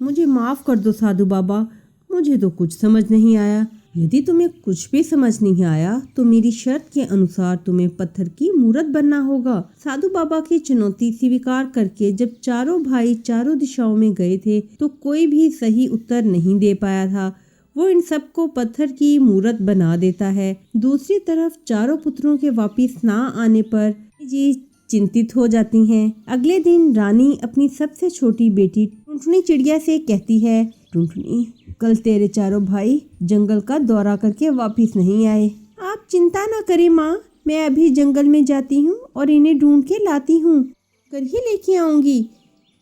मुझे माफ कर दो साधु बाबा, मुझे तो कुछ समझ नहीं आया। यदि तुम्हें कुछ भी समझ नहीं आया तो मेरी शर्त के अनुसार तुम्हें पत्थर की मूर्त बनना होगा। साधु बाबा की चुनौती स्वीकार करके जब चारों भाई चारों दिशाओं में गए थे तो कोई भी सही उत्तर नहीं दे पाया था। वो इन सबको पत्थर की मूर्त बना देता है। दूसरी तरफ चारों पुत्रों के वापिस ना आने पर जी चिंतित हो जाती हैं। अगले दिन रानी अपनी सबसे छोटी बेटी टुनटुनी चिड़िया से कहती है, टुनटुनी, कल तेरे चारों भाई जंगल का दौरा करके वापिस नहीं आए। आप चिंता न करें माँ, मैं अभी जंगल में जाती हूँ और इन्हें ढूंढ के लाती हूँ, कर ही लेके आऊंगी।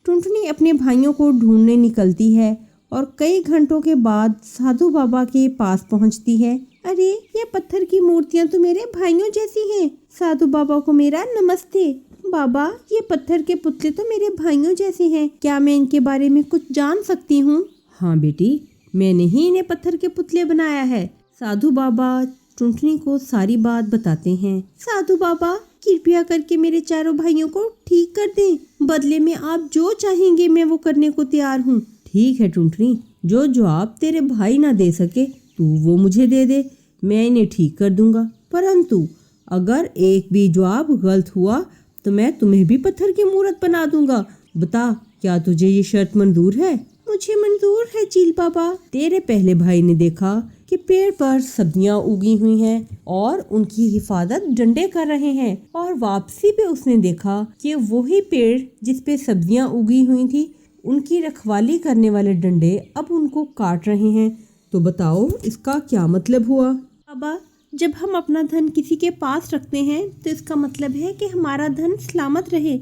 टुनटुनी अपने भाइयों को ढूंढने निकलती है और कई घंटों के बाद साधु बाबा के पास पहुँचती है। अरे ये पत्थर की मूर्तियाँ तो मेरे भाइयों जैसी हैं। साधु बाबा को मेरा नमस्ते। बाबा, ये पत्थर के पुतले तो मेरे भाइयों जैसे हैं, क्या मैं इनके बारे में कुछ जान सकती हूँ? हाँ बेटी, मैंने ही इन्हें पत्थर के पुतले बनाया है। साधु बाबा टुनटुनी को सारी बात बताते हैं। साधु बाबा, कृपया करके मेरे चारों भाइयों को ठीक कर दें, बदले में आप जो चाहेंगे मैं वो करने को तैयार हूँ। ठीक है टुनटुनी, जो जवाब तेरे भाई ना दे सके तू वो मुझे दे दे, मैं इन्हें ठीक कर दूंगा। परंतु अगर एक भी जवाब गलत हुआ तो मैं तुम्हें भी पत्थर की मूर्त बना दूंगा। बता, क्या तुझे ये शर्त मंजूर है? मुझे मंजूर है चील बाबा। तेरे पहले भाई ने देखा कि पेड़ पर सब्जियां उगी हुई हैं और उनकी हिफाजत डंडे कर रहे हैं, और वापसी पे उसने देखा कि वही पेड़ जिस पे सब्जियां उगी हुई थी उनकी रखवाली करने वाले डंडे अब उनको काट रहे हैं। तो बताओ इसका क्या मतलब हुआ? बाबा, जब हम अपना धन किसी के पास रखते हैं तो इसका मतलब है कि हमारा धन सलामत रहे,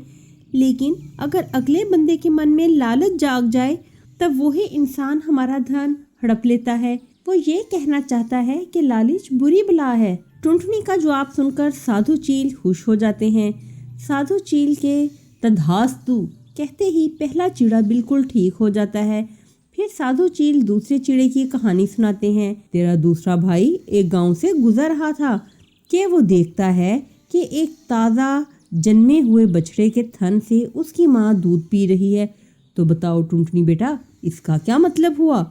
लेकिन अगर अगले बंदे के मन में लालच जाग जाए तब वही इंसान हमारा धन हड़प लेता है। वो ये कहना चाहता है कि लालच बुरी बला है। टुनटुनी का जवाब सुनकर साधु चील खुश हो जाते हैं। साधु चील के तथास्तु कहते ही पहला चिड़ा बिल्कुल ठीक हो जाता है। फिर साधु चील दूसरे चिड़े की कहानी सुनाते हैं। तेरा दूसरा भाई एक गांव से गुजर रहा था कि वो देखता है कि एक ताज़ा जन्मे हुए बछड़े के थन से उसकी माँ दूध पी रही है। तो बताओ टुनटुनी बेटा, इसका क्या मतलब हुआ?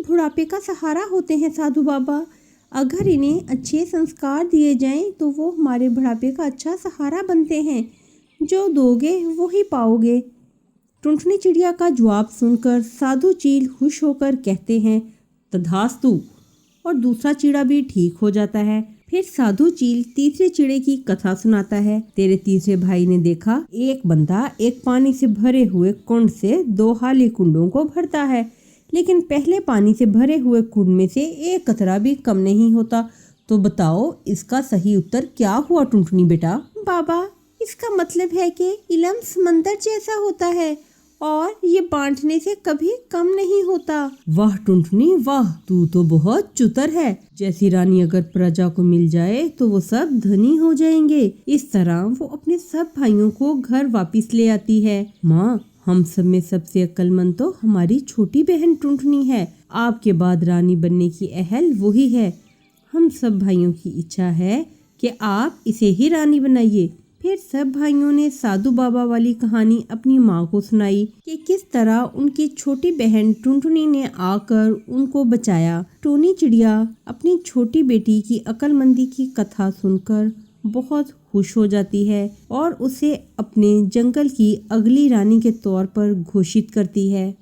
बुढ़ापे का सहारा होते हैं साधु बाबा, अगर इन्हें अच्छे संस्कार दिए जाएं तो वो हमारे बुढ़ापे का अच्छा सहारा बनते हैं। जो दोगे वो ही पाओगे। टुनटुनी चिड़िया का जवाब सुनकर साधु चील खुश होकर कहते हैं, तथास्तु, और दूसरा चिड़ा भी ठीक हो जाता है। फिर साधु चील तीसरे चिड़े की कथा सुनाता है। तेरे तीसरे भाई ने देखा एक बंदा एक पानी से भरे हुए कुंड से 2 खाली कुंडों को भरता है, लेकिन पहले पानी से भरे हुए कुंड में से एक कतरा भी कम नहीं होता। तो बताओ इसका सही उत्तर क्या हुआ टुनटुनी बेटा? बाबा, इसका मतलब है कि इल्म समंदर जैसा होता है और ये बांटने से कभी कम नहीं होता। वाह टुनटुनी वाह, तू तो बहुत चतुर है। जैसी रानी अगर प्रजा को मिल जाए तो वो सब धनी हो जाएंगे। इस तरह वो अपने सब भाइयों को घर वापिस ले आती है। माँ, हम सब में सबसे अक्लमंद तो हमारी छोटी बहन टुनटुनी है। आपके बाद रानी बनने की अहल वही है। हम सब भाइयों की इच्छा है कि आप इसे ही रानी बनाइए। फिर सब भाइयों ने साधु बाबा वाली कहानी अपनी माँ को सुनाई कि किस तरह उनकी छोटी बहन टुनटुनी ने आकर उनको बचाया। टोनी चिड़िया अपनी छोटी बेटी की अक्लमंदी की कथा सुनकर बहुत खुश हो जाती है और उसे अपने जंगल की अगली रानी के तौर पर घोषित करती है।